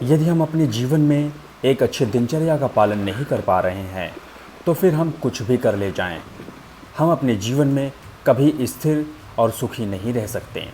यदि हम अपने जीवन में एक अच्छे दिनचर्या का पालन नहीं कर पा रहे हैं तो फिर हम कुछ भी कर ले जाएं, हम अपने जीवन में कभी स्थिर और सुखी नहीं रह सकते।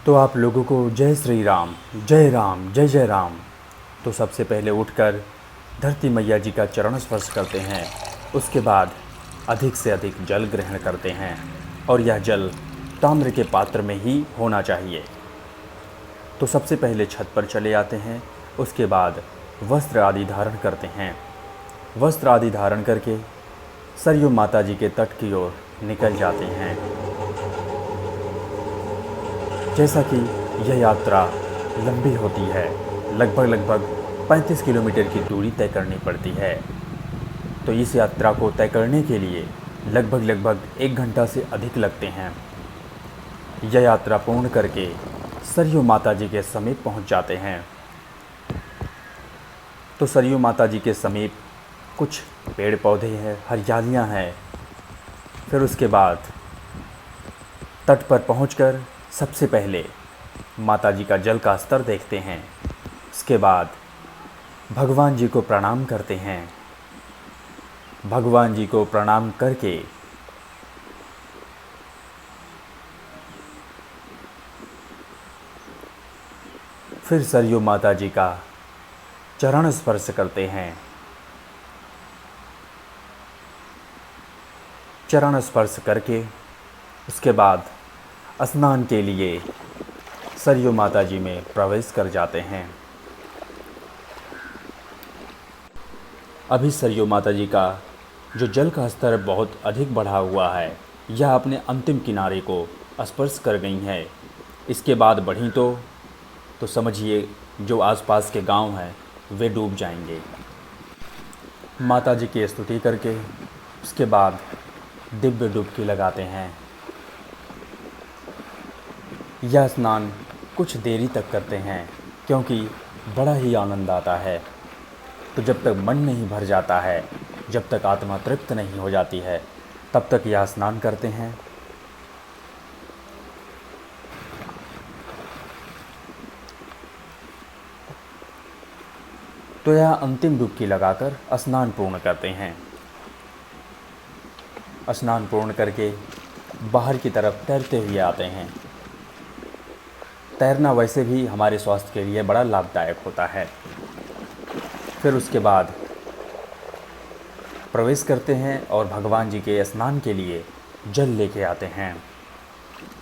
तो आप लोगों को जय श्री राम, जय राम, जय जय राम। तो सबसे पहले उठकर धरती मैया जी का चरण स्पर्श करते हैं, उसके बाद अधिक से अधिक जल ग्रहण करते हैं और यह जल ताम्र के पात्र में ही होना चाहिए। तो सबसे पहले छत पर चले आते हैं, उसके बाद वस्त्र आदि धारण करते हैं। वस्त्र आदि धारण करके सरयू माता जी के तट की ओर निकल जाते हैं। जैसा कि यह यात्रा लंबी होती है, लगभग 35 किलोमीटर की दूरी तय करनी पड़ती है। तो इस यात्रा को तय करने के लिए लगभग 1 घंटा से अधिक लगते हैं। यह यात्रा पूर्ण करके सरयू माता जी के समीप पहुंच जाते हैं। तो सरयू माता जी के समीप कुछ पेड़ पौधे हैं, हरियालियां हैं। फिर उसके बाद तट पर पहुंचकर सबसे पहले माता जी का जल का स्तर देखते हैं। उसके बाद भगवान जी को प्रणाम करते हैं। भगवान जी को प्रणाम करके फिर सरयू माता जी का चरण स्पर्श करते हैं। चरण स्पर्श करके उसके बाद स्नान के लिए सरयू माता जी में प्रवेश कर जाते हैं। अभी सरयू माता जी का जो जल का स्तर बहुत अधिक बढ़ा हुआ है, यह अपने अंतिम किनारे को स्पर्श कर गई है। इसके बाद बढ़ी तो समझिए जो आसपास के गांव हैं वे डूब जाएंगे। माता जी की स्तुति करके उसके बाद दिव्य डुबकी लगाते हैं। यह स्नान कुछ देरी तक करते हैं क्योंकि बड़ा ही आनंद आता है। तो जब तक मन नहीं भर जाता है, जब तक आत्मा तृप्त नहीं हो जाती है, तब तक यह स्नान करते हैं। तो यह अंतिम डुबकी लगाकर स्नान पूर्ण करते हैं। स्नान पूर्ण करके बाहर की तरफ तैरते हुए आते हैं। तैरना वैसे भी हमारे स्वास्थ्य के लिए बड़ा लाभदायक होता है। फिर उसके बाद प्रवेश करते हैं और भगवान जी के स्नान के लिए जल लेके आते हैं।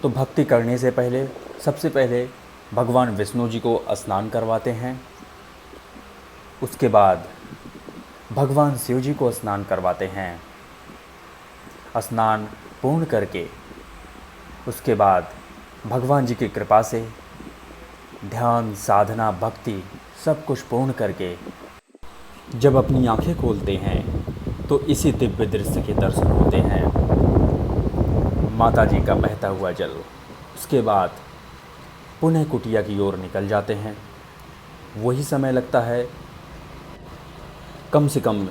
तो भक्ति करने से पहले सबसे पहले भगवान विष्णु जी को स्नान करवाते हैं। उसके बाद भगवान शिव जी को स्नान करवाते हैं। स्नान पूर्ण करके उसके बाद भगवान जी की कृपा से ध्यान, साधना, भक्ति सब कुछ पूर्ण करके जब अपनी आंखें खोलते हैं तो इसी दिव्य दृश्य के दर्शन होते हैं। माता जी का बहता हुआ जल। उसके बाद पुनः कुटिया की ओर निकल जाते हैं। वही समय लगता है कम से कम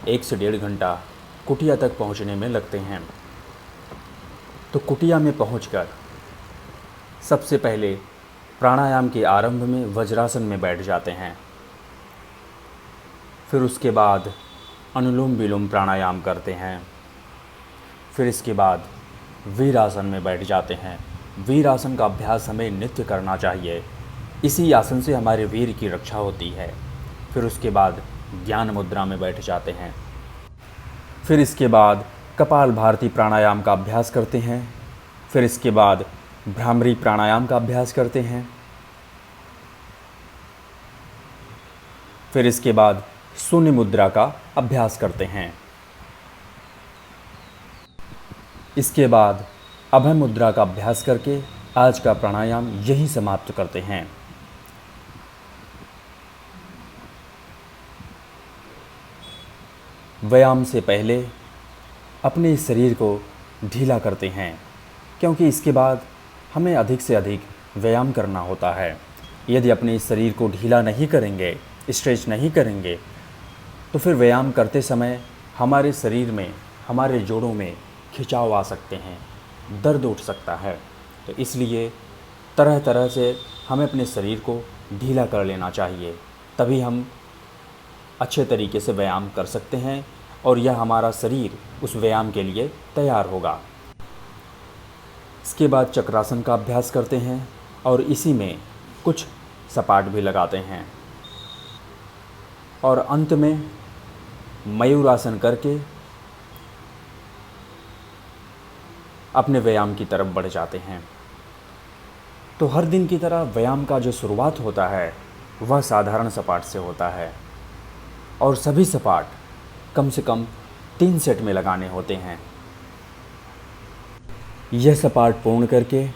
1 से 1.5 घंटा कुटिया तक पहुंचने में लगते हैं। तो कुटिया में पहुंचकर सबसे पहले प्राणायाम के आरंभ में वज्रासन में बैठ जाते हैं। फिर उसके बाद अनुलोम विलोम प्राणायाम करते हैं। फिर इसके बाद वीरासन में बैठ जाते हैं। वीरासन का अभ्यास हमें नित्य करना चाहिए। इसी आसन से हमारे वीर की रक्षा होती है। फिर उसके बाद ज्ञान मुद्रा में बैठ जाते हैं। फिर इसके बाद कपाल भारती प्राणायाम का अभ्यास करते हैं। फिर इसके बाद भ्रामरी प्राणायाम का अभ्यास करते हैं। फिर इसके बाद शून्य मुद्रा का अभ्यास करते हैं। इसके बाद अभय मुद्रा का अभ्यास करके आज का प्राणायाम यहीं समाप्त करते हैं। व्यायाम से पहले अपने शरीर को ढीला करते हैं क्योंकि इसके बाद हमें अधिक से अधिक व्यायाम करना होता है। यदि अपने शरीर को ढीला नहीं करेंगे, स्ट्रेच नहीं करेंगे, तो फिर व्यायाम करते समय हमारे शरीर में, हमारे जोड़ों में खिंचाव आ सकते हैं, दर्द उठ सकता है। तो इसलिए तरह तरह से हमें अपने शरीर को ढीला कर लेना चाहिए, तभी हम अच्छे तरीके से व्यायाम कर सकते हैं और यह हमारा शरीर उस व्यायाम के लिए तैयार होगा। इसके बाद चक्रासन का अभ्यास करते हैं और इसी में कुछ सपाट भी लगाते हैं और अंत में मयूरासन करके अपने व्यायाम की तरफ बढ़ जाते हैं। तो हर दिन की तरह व्यायाम का जो शुरुआत होता है वह साधारण सपाट से होता है और सभी सपाट कम से कम 3 सेट में लगाने होते हैं। यह सपाट पूर्ण करके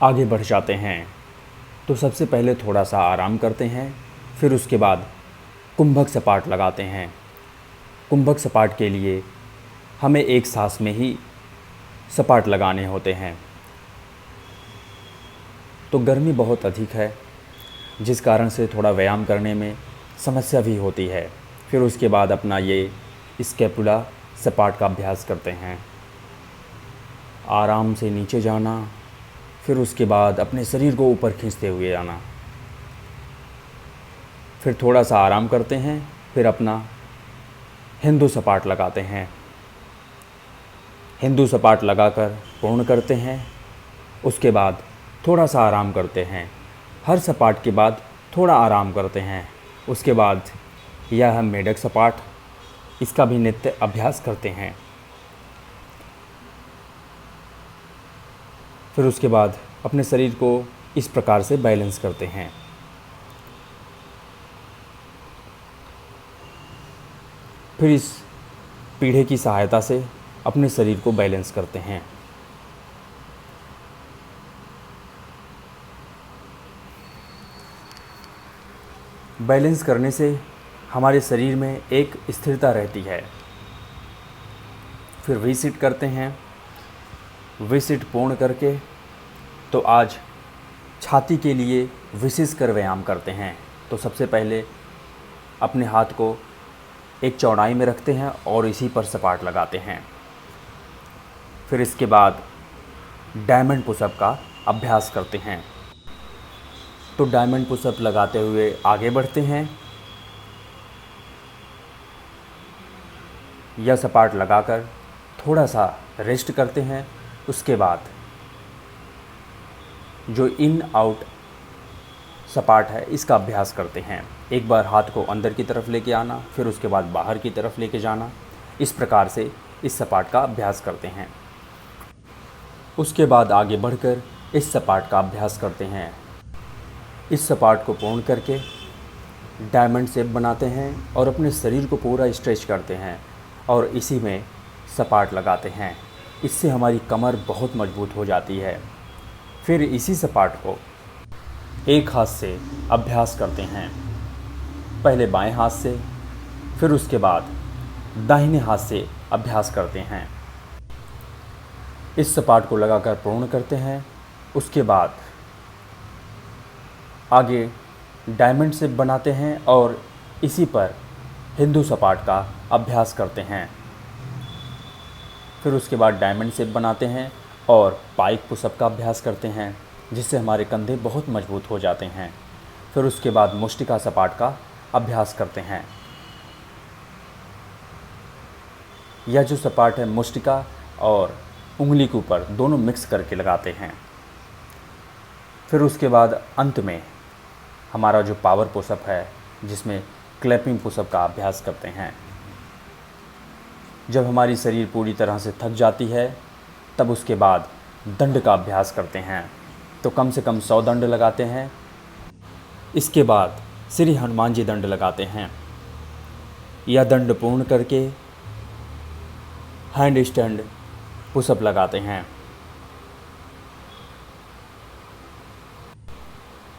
आगे बढ़ जाते हैं। तो सबसे पहले थोड़ा सा आराम करते हैं, फिर उसके बाद कुंभक सपाट लगाते हैं। कुंभक सपाट के लिए हमें एक सांस में ही सपाट लगाने होते हैं। तो गर्मी बहुत अधिक है जिस कारण से थोड़ा व्यायाम करने में समस्या भी होती है। फिर उसके बाद अपना ये स्कैपुला सपाट का अभ्यास करते हैं। आराम से नीचे जाना, फिर उसके बाद अपने शरीर को ऊपर खींचते हुए आना। फिर थोड़ा सा आराम करते हैं, फिर अपना हिंदू सपाट लगाते हैं। हिंदू सपाट लगाकर पूर्ण करते हैं। उसके बाद थोड़ा सा आराम करते हैं। हर सपाट के बाद थोड़ा आराम करते हैं। उसके बाद यह है मेढक सपाट, इसका भी नित्य अभ्यास करते हैं। फिर उसके बाद अपने शरीर को इस प्रकार से बैलेंस करते हैं। फिर इस पीढ़े की सहायता से अपने शरीर को बैलेंस करते हैं। बैलेंस करने से हमारे शरीर में एक स्थिरता रहती है। फिर वी सिट करते हैं। वी सिट पूर्ण करके तो आज छाती के लिए विशेष कर व्यायाम करते हैं। तो सबसे पहले अपने हाथ को एक चौड़ाई में रखते हैं और इसी पर सपाट लगाते हैं। फिर इसके बाद डायमंड पुशअप का अभ्यास करते हैं। तो डायमंड पुशअप लगाते हुए आगे बढ़ते हैं। यह सपाट लगाकर थोड़ा सा रेस्ट करते हैं। उसके बाद जो इन आउट सपाट है इसका अभ्यास करते हैं। एक बार हाथ को अंदर की तरफ लेके आना, फिर उसके बाद बाहर की तरफ लेके जाना। इस प्रकार से इस सपाट का अभ्यास करते हैं। उसके बाद आगे बढ़कर इस सपाट का अभ्यास करते हैं। इस सपाट को पूर्ण करके डायमंड शेप बनाते हैं और अपने शरीर को पूरा स्ट्रेच करते हैं और इसी में सपाट लगाते हैं। इससे हमारी कमर बहुत मजबूत हो जाती है। फिर इसी सपाट को एक हाथ से अभ्यास करते हैं। पहले बाएं हाथ से, फिर उसके बाद दाहिने हाथ से अभ्यास करते हैं। इस सपाट को लगाकर पूर्ण करते हैं। उसके बाद आगे डायमंड शेप बनाते हैं और इसी पर हिंदू सपाट का अभ्यास करते हैं। फिर उसके बाद डायमंड शेप बनाते हैं और पाइक पुशअप का अभ्यास करते हैं, जिससे हमारे कंधे बहुत मजबूत हो जाते हैं। फिर उसके बाद मुष्टिका सपाट का अभ्यास करते हैं। यह जो सपाट है मुष्टिका और उंगली के ऊपर दोनों मिक्स करके लगाते हैं। फिर उसके बाद अंत में हमारा जो पावर पुशअप है जिसमें क्लैपिंग पुशअप का अभ्यास करते हैं। जब हमारी शरीर पूरी तरह से थक जाती है तब उसके बाद दंड का अभ्यास करते हैं। तो कम से कम 100 दंड लगाते हैं। इसके बाद श्री हनुमान जी दंड लगाते हैं। यह दंड पूर्ण करके हैंड स्टैंड पुशअप लगाते हैं।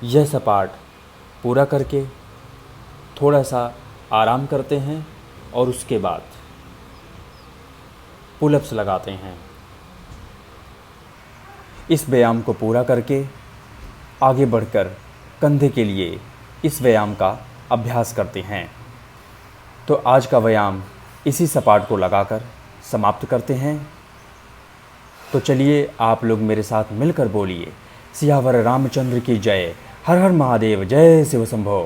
यह सपाट पूरा करके थोड़ा सा आराम करते हैं और उसके बाद पुलअप्स लगाते हैं। इस व्यायाम को पूरा करके आगे बढ़कर कंधे के लिए इस व्यायाम का अभ्यास करते हैं। तो आज का व्यायाम इसी सपाट को लगाकर समाप्त करते हैं। तो चलिए आप लोग मेरे साथ मिलकर बोलिए, सियावर रामचंद्र की जय, हर हर महादेव, जय शिव शंभो।